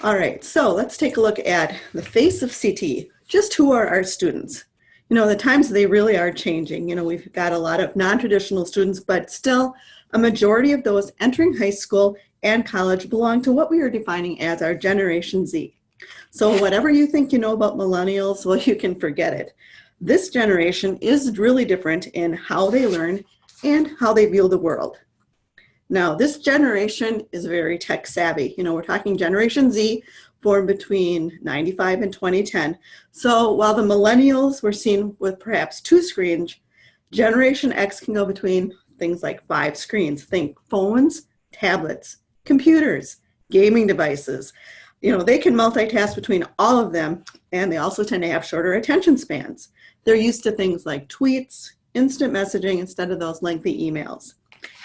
All right, so let's take a look at the face of CTE. Just who are our students? You know, the times they really are changing. You know, we've got a lot of non-traditional students, but still a majority of those entering high school and college belong to what we are defining as our Generation Z. So whatever you think you know about millennials, well, you can forget it. This generation is really different in how they learn and how they view the world. Now, this generation is very tech savvy. You know, we're talking Generation Z, born between 95 and 2010. So while the millennials were seen with perhaps 2 screens, Generation X can go between things like 5 screens. Think phones, tablets, computers, gaming devices. You know, they can multitask between all of them, and they also tend to have shorter attention spans. They're used to things like tweets, instant messaging, instead of those lengthy emails.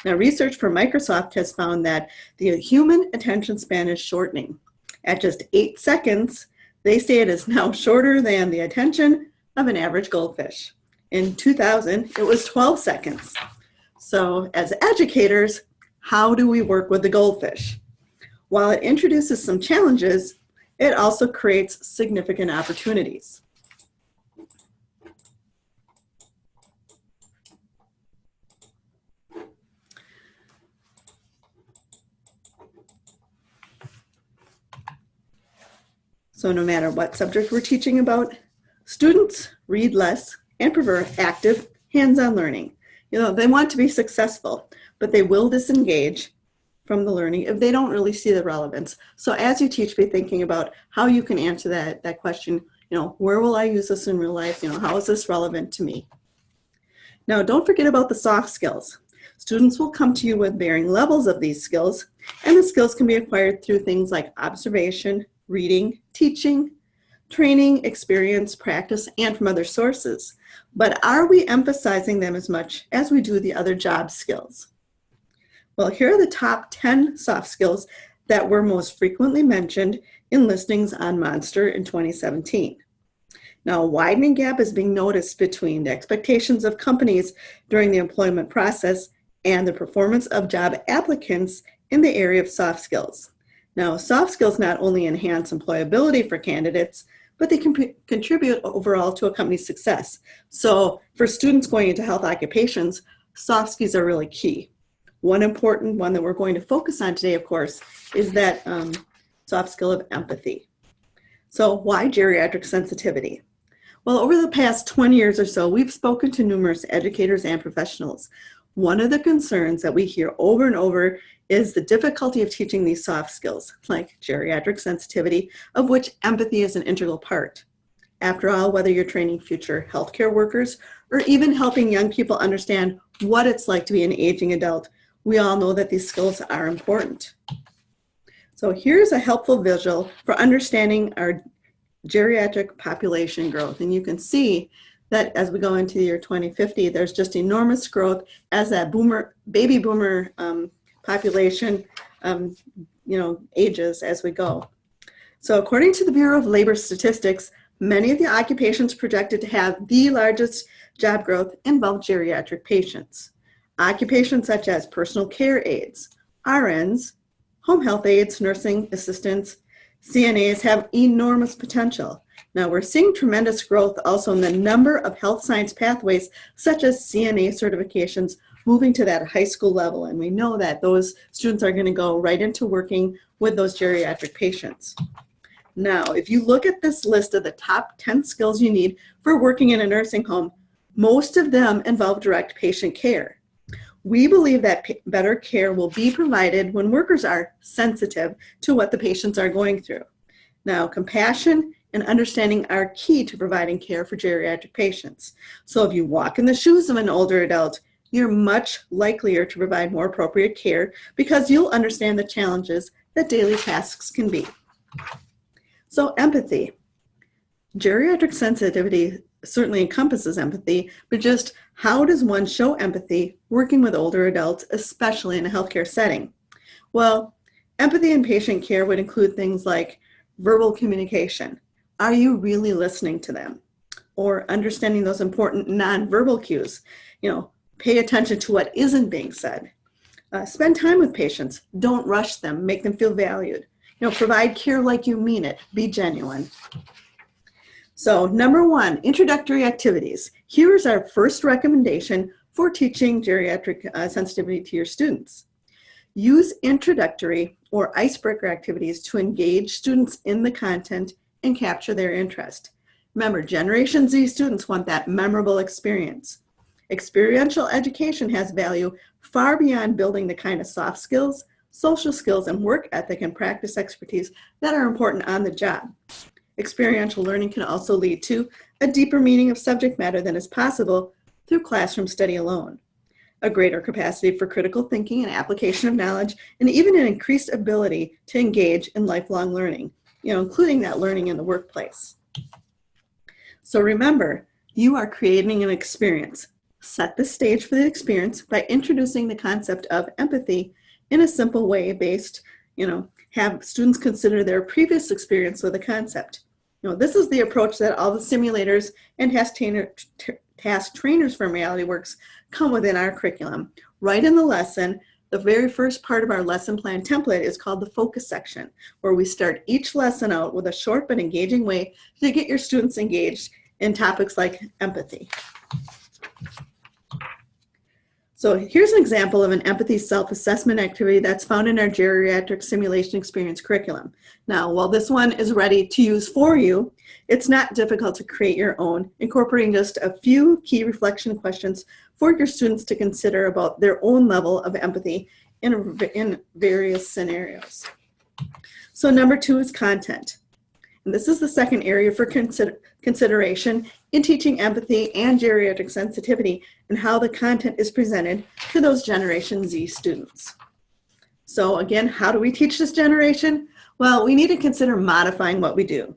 Now, research from Microsoft has found that the human attention span is shortening. At just 8 seconds, they say it is now shorter than the attention of an average goldfish. In 2000, it was 12 seconds. So as educators, how do we work with the goldfish? While it introduces some challenges, it also creates significant opportunities. So no matter what subject we're teaching about, students read less and prefer active, hands-on learning. You know, they want to be successful, but they will disengage from the learning if they don't really see the relevance. So as you teach, be thinking about how you can answer that question, you know, where will I use this in real life? You know, how is this relevant to me? Now, don't forget about the soft skills. Students will come to you with varying levels of these skills, and the skills can be acquired through things like observation, reading, teaching, training, experience, practice, and from other sources. But are we emphasizing them as much as we do the other job skills? Well, here are the top 10 soft skills that were most frequently mentioned in listings on Monster in 2017. Now, a widening gap is being noticed between the expectations of companies during the employment process and the performance of job applicants in the area of soft skills. Now, soft skills not only enhance employability for candidates, but they can contribute overall to a company's success. So for students going into health occupations, soft skills are really key. One important one that we're going to focus on today, of course, is that soft skill of empathy. So why geriatric sensitivity? Well, over the past 20 years or so, we've spoken to numerous educators and professionals. One of the concerns that we hear over and over is the difficulty of teaching these soft skills, like geriatric sensitivity, of which empathy is an integral part. After all, whether you're training future healthcare workers or even helping young people understand what it's like to be an aging adult, we all know that these skills are important. So here's a helpful visual for understanding our geriatric population growth. And you can see that as we go into the year 2050, there's just enormous growth as that baby boomer population ages as we go. So according to the Bureau of Labor Statistics, many of the occupations projected to have the largest job growth involve geriatric patients. Occupations such as personal care aides, RNs, home health aides, nursing assistants, CNAs have enormous potential. Now we're seeing tremendous growth also in the number of health science pathways such as CNA certifications moving to that high school level, and we know that those students are going to go right into working with those geriatric patients. Now, if you look at this list of the top 10 skills you need for working in a nursing home, most of them involve direct patient care. We believe that better care will be provided when workers are sensitive to what the patients are going through. Now, compassion and understanding are key to providing care for geriatric patients. So if you walk in the shoes of an older adult, you're much likelier to provide more appropriate care because you'll understand the challenges that daily tasks can be. So empathy. Geriatric sensitivity certainly encompasses empathy, but just how does one show empathy working with older adults, especially in a healthcare setting? Well, empathy in patient care would include things like verbal communication. Are you really listening to them? Or understanding those important nonverbal cues. You know, pay attention to what isn't being said. Spend time with patients. Don't rush them. Make them feel valued. Provide care like you mean it. Be genuine. So number 1, introductory activities. Here is our first recommendation for teaching geriatric sensitivity to your students. Use introductory or icebreaker activities to engage students in the content and capture their interest. Remember, Generation Z students want that memorable experience. Experiential education has value far beyond building the kind of soft skills, social skills, and work ethic and practice expertise that are important on the job. Experiential learning can also lead to a deeper meaning of subject matter than is possible through classroom study alone, a greater capacity for critical thinking and application of knowledge, and even an increased ability to engage in lifelong learning, including that learning in the workplace. So remember, you are creating an experience. Set the stage for the experience by introducing the concept of empathy in a simple way based, have students consider their previous experience with the concept. This is the approach that all the simulators and task trainers from RealityWorks come within our curriculum. Right in the lesson, the very first part of our lesson plan template is called the focus section, where we start each lesson out with a short but engaging way to get your students engaged in topics like empathy. So here's an example of an empathy self-assessment activity that's found in our geriatric simulation experience curriculum. Now, while this one is ready to use for you, it's not difficult to create your own, incorporating just a few key reflection questions for your students to consider about their own level of empathy in various scenarios. So number 2 is content. And this is the second area for consideration in teaching empathy and geriatric sensitivity and how the content is presented to those Generation Z students. So again, how do we teach this generation? Well, we need to consider modifying what we do.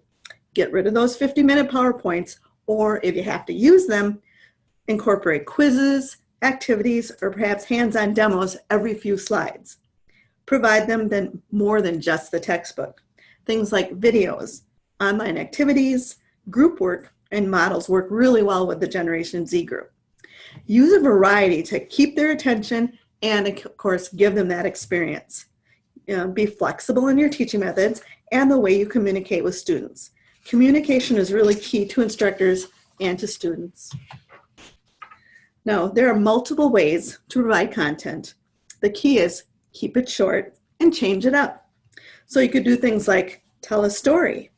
Get rid of those 50-minute PowerPoints, or if you have to use them, incorporate quizzes, activities, or perhaps hands-on demos every few slides. Provide them then more than just the textbook. Things like videos, online activities, group work, and models work really well with the Generation Z group. Use a variety to keep their attention and, of course, give them that experience. Be flexible in your teaching methods and the way you communicate with students. Communication is really key to instructors and to students. Now, there are multiple ways to provide content. The key is keep it short and change it up. So you could do things like tell a story,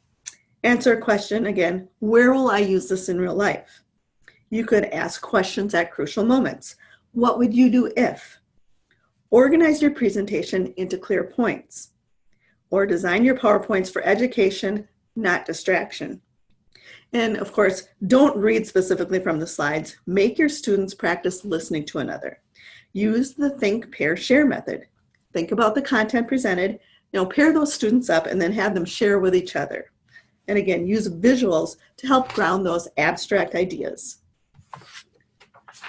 answer a question, again, where will I use this in real life? You could ask questions at crucial moments. What would you do if? Organize your presentation into clear points, or design your PowerPoints for education, not distraction. And of course, don't read specifically from the slides. Make your students practice listening to another. Use the think, pair, share method. Think about the content presented, pair those students up and then have them share with each other. And again, use visuals to help ground those abstract ideas.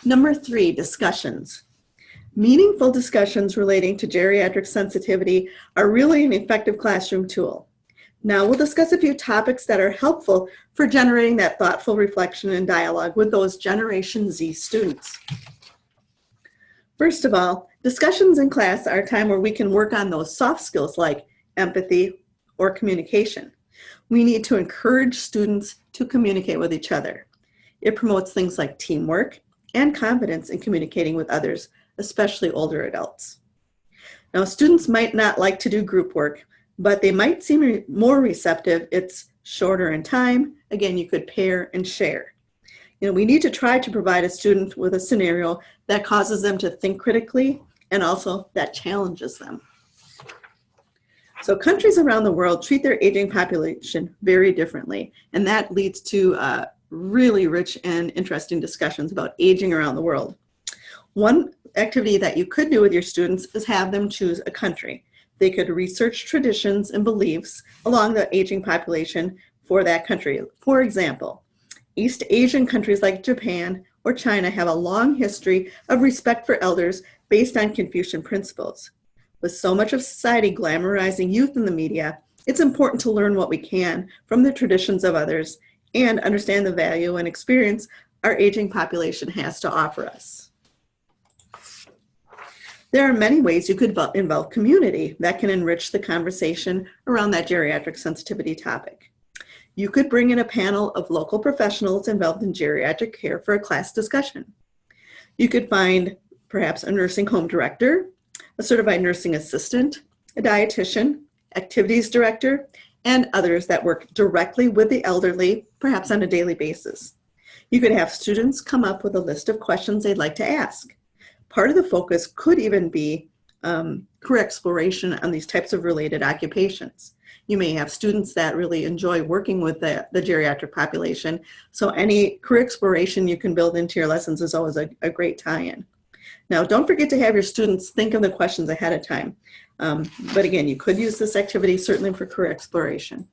Number 3, discussions. Meaningful discussions relating to geriatric sensitivity are really an effective classroom tool. Now we'll discuss a few topics that are helpful for generating that thoughtful reflection and dialogue with those Generation Z students. First of all, discussions in class are a time where we can work on those soft skills like empathy or communication. We need to encourage students to communicate with each other. It promotes things like teamwork and confidence in communicating with others, especially older adults. Now, students might not like to do group work, but they might seem more receptive. It's shorter in time. Again, you could pair and share. We need to try to provide a student with a scenario that causes them to think critically and also that challenges them. So countries around the world treat their aging population very differently, and that leads to really rich and interesting discussions about aging around the world. One activity that you could do with your students is have them choose a country. They could research traditions and beliefs along the aging population for that country. For example, East Asian countries like Japan or China have a long history of respect for elders based on Confucian principles. With so much of society glamorizing youth in the media, it's important to learn what we can from the traditions of others and understand the value and experience our aging population has to offer us. There are many ways you could involve community that can enrich the conversation around that geriatric sensitivity topic. You could bring in a panel of local professionals involved in geriatric care for a class discussion. You could find perhaps a nursing home director, a certified nursing assistant, a dietitian, activities director, and others that work directly with the elderly, perhaps on a daily basis. You could have students come up with a list of questions they'd like to ask. Part of the focus could even be career exploration on these types of related occupations. You may have students that really enjoy working with the geriatric population, so any career exploration you can build into your lessons is always a great tie-in. Now, don't forget to have your students think of the questions ahead of time. But again, you could use this activity certainly for career exploration.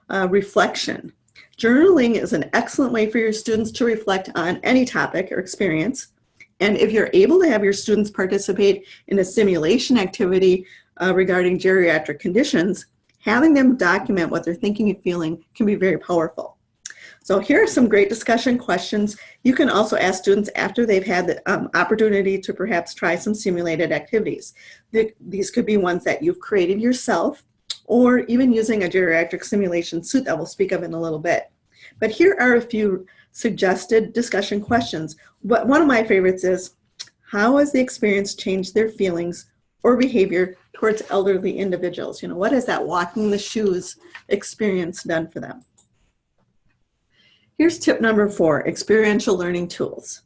Reflection. Journaling is an excellent way for your students to reflect on any topic or experience. And if you're able to have your students participate in a simulation activity regarding geriatric conditions, having them document what they're thinking and feeling can be very powerful. So here are some great discussion questions. You can also ask students after they've had the opportunity to perhaps try some simulated activities. These could be ones that you've created yourself, or even using a geriatric simulation suit that we'll speak of in a little bit. But here are a few suggested discussion questions. One of my favorites is, how has the experience changed their feelings or behavior towards elderly individuals? You know, what has that walking the shoes experience done for them? Here's tip number 4, experiential learning tools.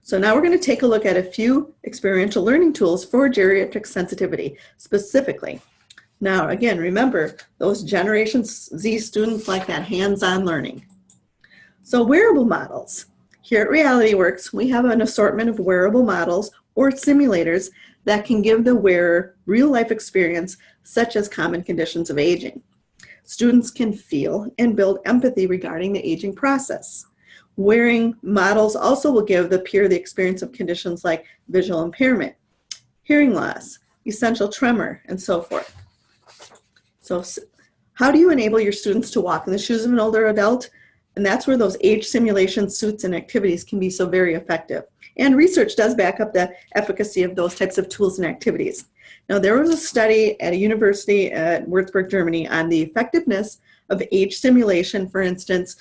So now we're going to take a look at a few experiential learning tools for geriatric sensitivity specifically. Now, again, remember, those Generation Z students like that hands-on learning. So wearable models. Here at RealityWorks, we have an assortment of wearable models or simulators that can give the wearer real-life experience, such as common conditions of aging. Students can feel and build empathy regarding the aging process. Wearing models also will give the peer the experience of conditions like visual impairment, hearing loss, essential tremor, and so forth. So how do you enable your students to walk in the shoes of an older adult? And that's where those age simulation suits and activities can be so very effective. And research does back up the efficacy of those types of tools and activities. Now, there was a study at a university at Würzburg, Germany, on the effectiveness of age simulation. For instance,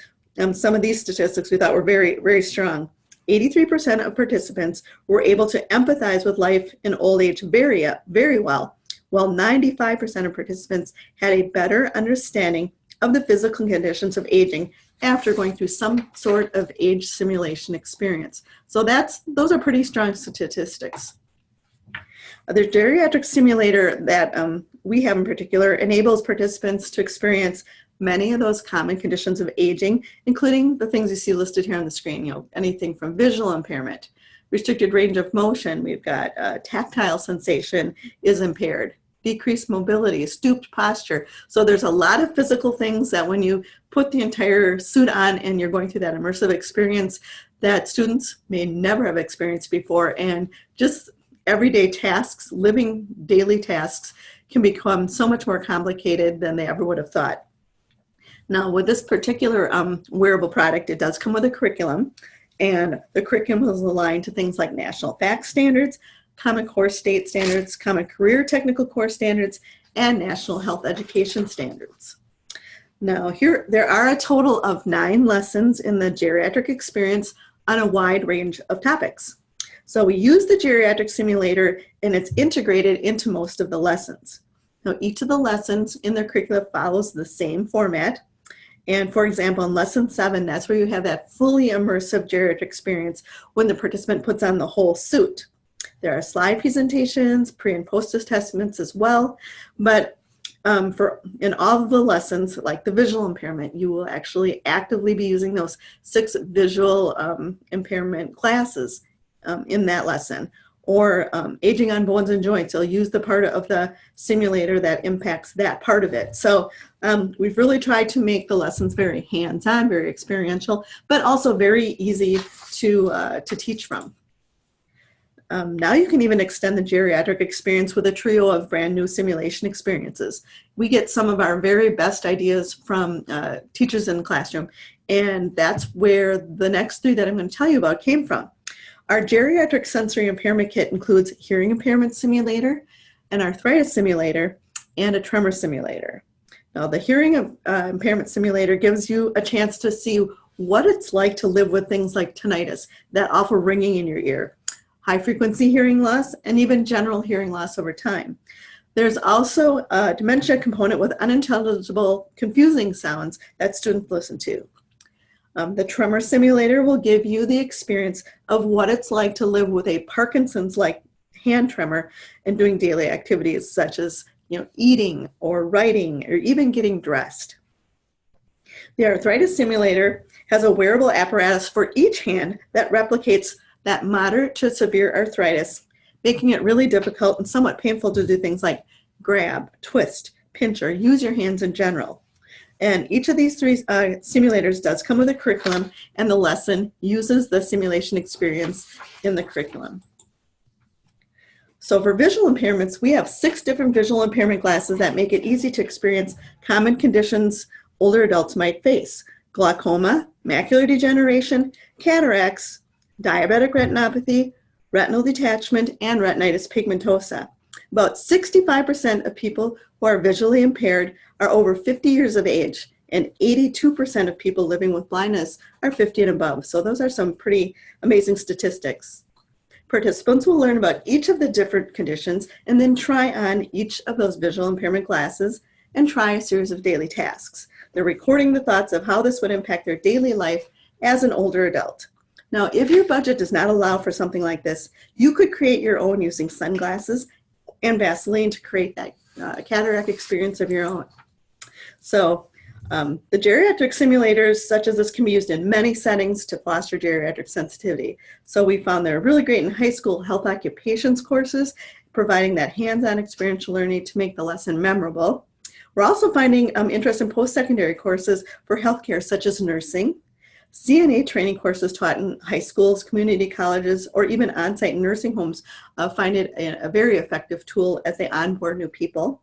some of these statistics we thought were very, very strong. 83% of participants were able to empathize with life in old age very well, while 95% of participants had a better understanding of the physical conditions of aging after going through some sort of age simulation experience. So those are pretty strong statistics. The geriatric simulator that we have in particular enables participants to experience many of those common conditions of aging, including the things you see listed here on the screen, you know, anything from visual impairment, restricted range of motion, we've got tactile sensation is impaired, decreased mobility, stooped posture. So there's a lot of physical things that when you put the entire suit on and you're going through that immersive experience that students may never have experienced before, and just everyday tasks, living daily tasks, can become so much more complicated than they ever would have thought. Now, with this particular wearable product, it does come with a curriculum, and the curriculum is aligned to things like national FACT standards, Common Core State standards, Common Career Technical Core standards, and National Health Education standards. Now, here there are a total of 9 lessons in the geriatric experience on a wide range of topics. So we use the geriatric simulator, and it's integrated into most of the lessons. Now, each of the lessons in the curriculum follows the same format. And for example, in lesson 7, that's where you have that fully immersive geriatric experience when the participant puts on the whole suit. There are slide presentations, pre and post assessments as well, but in all of the lessons, like the visual impairment, you will actually actively be using those 6 visual impairment classes in that lesson. Or aging on bones and joints, you'll use the part of the simulator that impacts that part of it. So we've really tried to make the lessons very hands-on, very experiential, but also very easy to teach from. Now you can even extend the geriatric experience with a trio of brand new simulation experiences. We get some of our very best ideas from teachers in the classroom, and that's where the next 3 that I'm going to tell you about came from. Our geriatric sensory impairment kit includes hearing impairment simulator, an arthritis simulator, and a tremor simulator. Now, the hearing impairment simulator gives you a chance to see what it's like to live with things like tinnitus, that awful ringing in your ear, high frequency hearing loss, and even general hearing loss over time. There's also a dementia component with unintelligible, confusing sounds that students listen to. The tremor simulator will give you the experience of what it's like to live with a Parkinson's-like hand tremor and doing daily activities such as eating or writing or even getting dressed. The arthritis simulator has a wearable apparatus for each hand that replicates that moderate to severe arthritis, making it really difficult and somewhat painful to do things like grab, twist, pinch, or use your hands in general. And each of these three simulators does come with a curriculum, and the lesson uses the simulation experience in the curriculum. So for visual impairments, we have 6 different visual impairment classes that make it easy to experience common conditions older adults might face: glaucoma, macular degeneration, cataracts, diabetic retinopathy, retinal detachment, and retinitis pigmentosa. About 65% of people who are visually impaired are over 50 years of age, and 82% of people living with blindness are 50 and above. So those are some pretty amazing statistics. Participants will learn about each of the different conditions and then try on each of those visual impairment classes and try a series of daily tasks. They're recording the thoughts of how this would impact their daily life as an older adult. Now, if your budget does not allow for something like this, you could create your own using sunglasses and Vaseline to create that cataract experience of your own. So the geriatric simulators such as this can be used in many settings to foster geriatric sensitivity. So we found they're really great in high school health occupations courses, providing that hands-on experiential learning to make the lesson memorable. We're also finding interest in post-secondary courses for healthcare such as nursing, CNA training courses taught in high schools, community colleges, or even on-site nursing homes find it a very effective tool as they onboard new people.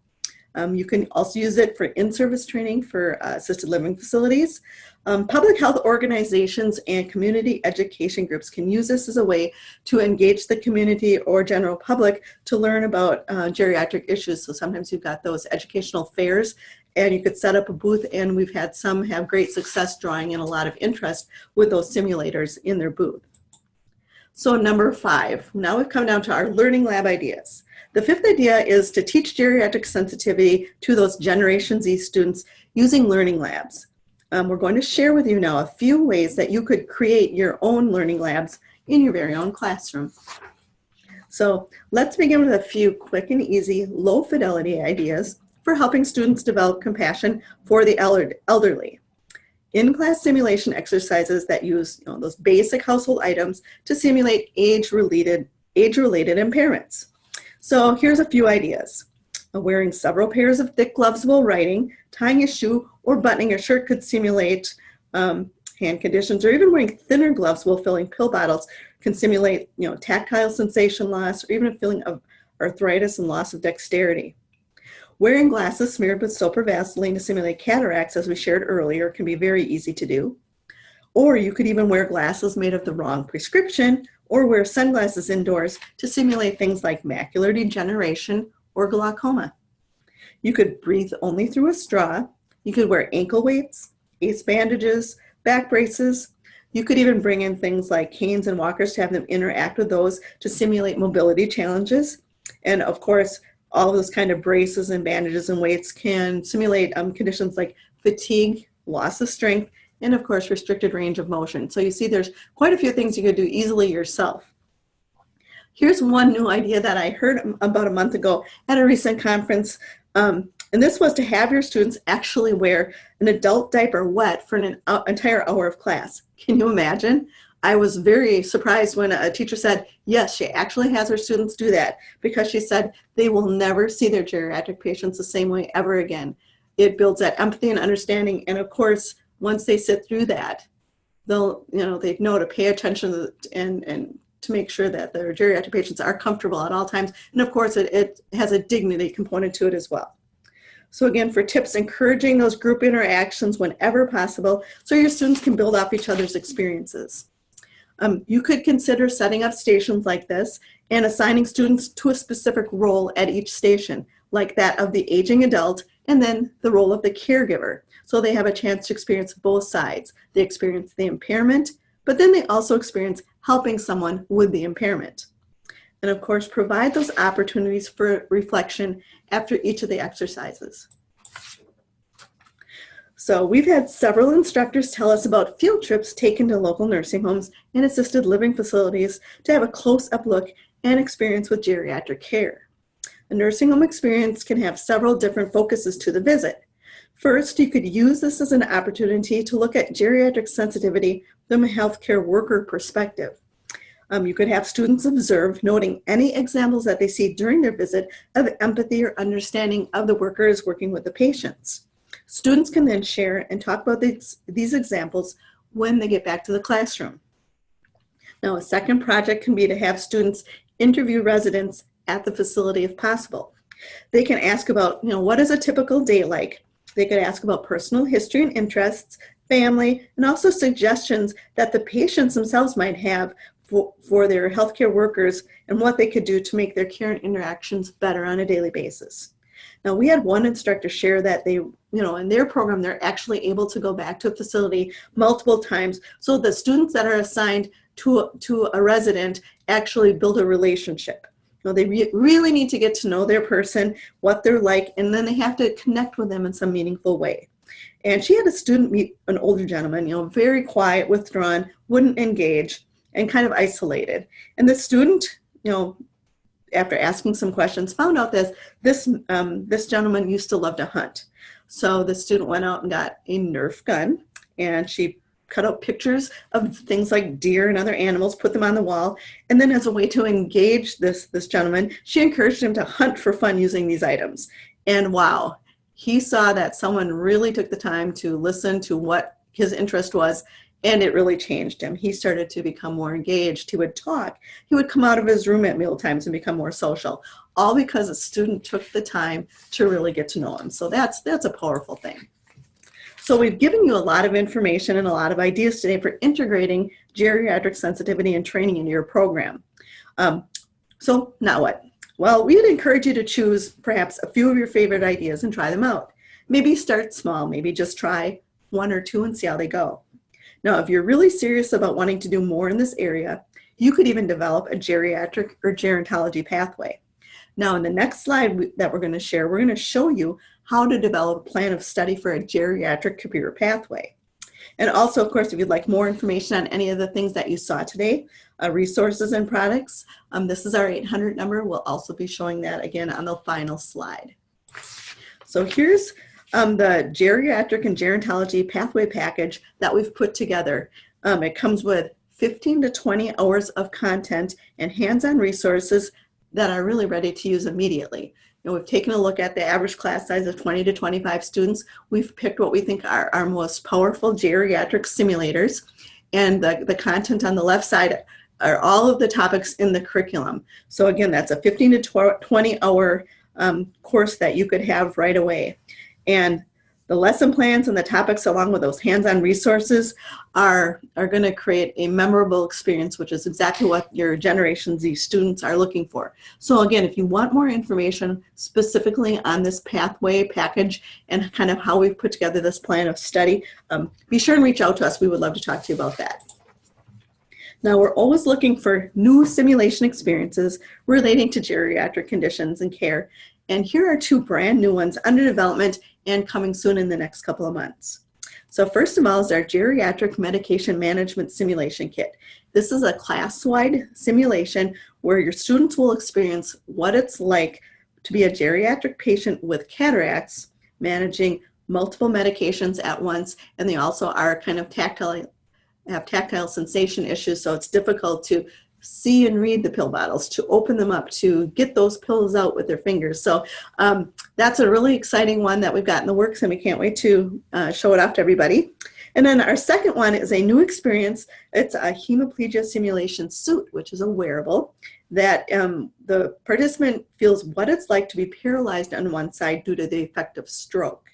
You can also use it for in-service training for assisted living facilities. Public health organizations and community education groups can use this as a way to engage the community or general public to learn about geriatric issues. So sometimes you've got those educational fairs and you could set up a booth, and we've had some have great success drawing in a lot of interest with those simulators in their booth. So number 5, now we've come down to our learning lab ideas. The 5th idea is to teach geriatric sensitivity to those Generation Z students using learning labs. We're going to share with you now a few ways that you could create your own learning labs in your very own classroom. So let's begin with a few quick and easy, low fidelity ideas for helping students develop compassion for the elderly. In-class simulation exercises that use those basic household items to simulate age-related impairments. So here's a few ideas. Wearing several pairs of thick gloves while writing, tying a shoe, or buttoning a shirt could simulate hand conditions, or even wearing thinner gloves while filling pill bottles can simulate tactile sensation loss, or even a feeling of arthritis and loss of dexterity. Wearing glasses smeared with soap or Vaseline to simulate cataracts, as we shared earlier, can be very easy to do. Or you could even wear glasses made of the wrong prescription, or wear sunglasses indoors to simulate things like macular degeneration or glaucoma. You could breathe only through a straw. You could wear ankle weights, ace bandages, back braces. You could even bring in things like canes and walkers to have them interact with those to simulate mobility challenges. And of course, all of those kind of braces and bandages and weights can simulate conditions like fatigue, loss of strength, and of course, restricted range of motion. So you see there's quite a few things you could do easily yourself. Here's one new idea that I heard about a month ago at a recent conference. And this was to have your students actually wear an adult diaper wet for an entire hour of class. Can you imagine? I was very surprised when a teacher said, yes, she actually has her students do that, because she said they will never see their geriatric patients the same way ever again. It builds that empathy and understanding. And of course, once they sit through that, they'll, they know to pay attention and to make sure that their geriatric patients are comfortable at all times. And of course, it has a dignity component to it as well. So again, for tips, encouraging those group interactions whenever possible so your students can build off each other's experiences. You could consider setting up stations like this and assigning students to a specific role at each station, like that of the aging adult and then the role of the caregiver. So they have a chance to experience both sides. They experience the impairment, but then they also experience helping someone with the impairment. And of course, provide those opportunities for reflection after each of the exercises. So we've had several instructors tell us about field trips taken to local nursing homes and assisted living facilities to have a close-up look and experience with geriatric care. A nursing home experience can have several different focuses to the visit. First, you could use this as an opportunity to look at geriatric sensitivity from a healthcare worker perspective. You could have students observe, noting any examples that they see during their visit of empathy or understanding of the workers working with the patients. Students can then share and talk about these examples when they get back to the classroom. Now, a second project can be to have students interview residents at the facility if possible. They can ask about, what is a typical day like? They could ask about personal history and interests, family, and also suggestions that the patients themselves might have for their healthcare workers and what they could do to make their care and interactions better on a daily basis. Now, we had one instructor share that they, in their program, they're actually able to go back to a facility multiple times. So the students that are assigned to a resident actually build a relationship. They really need to get to know their person, what they're like, and then they have to connect with them in some meaningful way. And she had a student meet an older gentleman, very quiet, withdrawn, wouldn't engage, and kind of isolated. And the student, after asking some questions, found out that this gentleman used to love to hunt. So the student went out and got a Nerf gun, and she cut out pictures of things like deer and other animals, put them on the wall, and then as a way to engage this gentleman, she encouraged him to hunt for fun using these items. And wow, he saw that someone really took the time to listen to what his interest was, and it really changed him. He started to become more engaged. He would talk. He would come out of his room at meal times and become more social, all because a student took the time to really get to know him. So that's a powerful thing. So we've given you a lot of information and a lot of ideas today for integrating geriatric sensitivity and training into your program. So now what? Well, we would encourage you to choose perhaps a few of your favorite ideas and try them out. Maybe start small, maybe just try one or two and see how they go. Now, if you're really serious about wanting to do more in this area, you could even develop a geriatric or gerontology pathway. Now, in the next slide that we're going to share, we're going to show you how to develop a plan of study for a geriatric career pathway. And also, of course, if you'd like more information on any of the things that you saw today, resources and products, this is our 800 number. We'll also be showing that again on the final slide. So here's the geriatric and gerontology pathway package that we've put together. It comes with 15 to 20 hours of content and hands-on resources that are really ready to use immediately. We've taken a look at the average class size of 20 to 25 students. We've picked what we think are our most powerful geriatric simulators, and the content on the left side are all of the topics in the curriculum. So again, that's a 15 to 20 hour course that you could have right away. And the lesson plans and the topics along with those hands-on resources are going to create a memorable experience, which is exactly what your Generation Z students are looking for. So again, if you want more information specifically on this pathway package and kind of how we've put together this plan of study, be sure and reach out to us. We would love to talk to you about that. Now, we're always looking for new simulation experiences relating to geriatric conditions and care. And here are two brand new ones under development and coming soon in the next couple of months. So first of all is our Geriatric Medication Management Simulation Kit. This is a class-wide simulation where your students will experience what it's like to be a geriatric patient with cataracts, managing multiple medications at once, and they also are kind of have tactile sensation issues, so it's difficult to see and read the pill bottles, to open them up, to get those pills out with their fingers. So that's a really exciting one that we've got in the works, and we can't wait to show it off to everybody. And then our second one is a new experience. It's a hemiplegia simulation suit, which is a wearable that the participant feels what it's like to be paralyzed on one side due to the effect of stroke.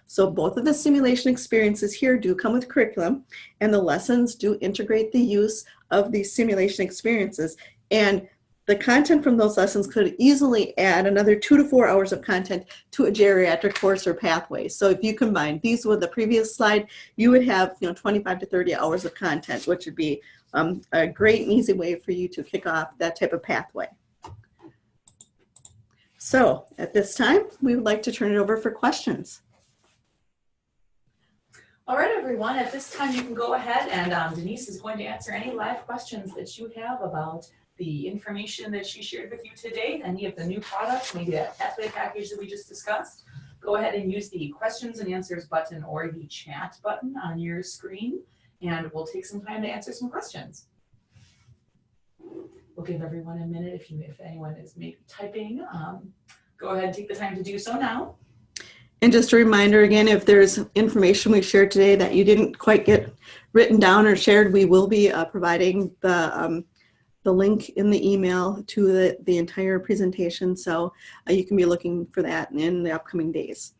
So both of the simulation experiences here do come with curriculum, and the lessons do integrate the use of these simulation experiences. And the content from those lessons could easily add another 2 to 4 hours of content to a geriatric course or pathway. So if you combine these with the previous slide, you would have 25 to 30 hours of content, which would be a great and easy way for you to kick off that type of pathway. So at this time, we would like to turn it over for questions. All right, everyone, at this time you can go ahead and Denise is going to answer any live questions that you have about the information that she shared with you today, any of the new products, maybe that pathway package that we just discussed. Go ahead and use the questions and answers button or the chat button on your screen, and we'll take some time to answer some questions. We'll give everyone a minute if anyone is maybe typing. Go ahead and take the time to do so now. And just a reminder again, if there's information we shared today that you didn't quite get written down or shared, we will be providing the link in the email to the entire presentation. So you can be looking for that in the upcoming days.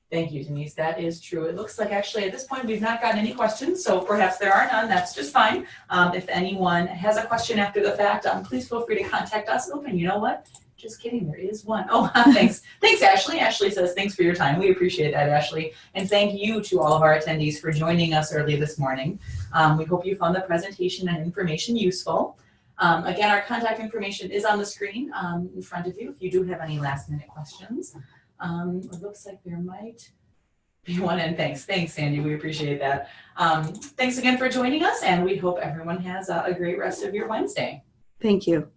Thank you, Denise. That is true. It looks like actually at this point we've not gotten any questions, so perhaps there are none. That's just fine. If anyone has a question after the fact, please feel free to contact us. Oh, and you know what? Just kidding, there is one. Oh, thanks. Thanks, Ashley. Ashley says, thanks for your time. We appreciate that, Ashley. And thank you to all of our attendees for joining us early this morning. We hope you found the presentation and information useful. Again, our contact information is on the screen in front of you if you do have any last minute questions. It looks like there might be one, and thanks, Sandy, we appreciate that. Thanks again for joining us, and we hope everyone has a great rest of your Wednesday. Thank you.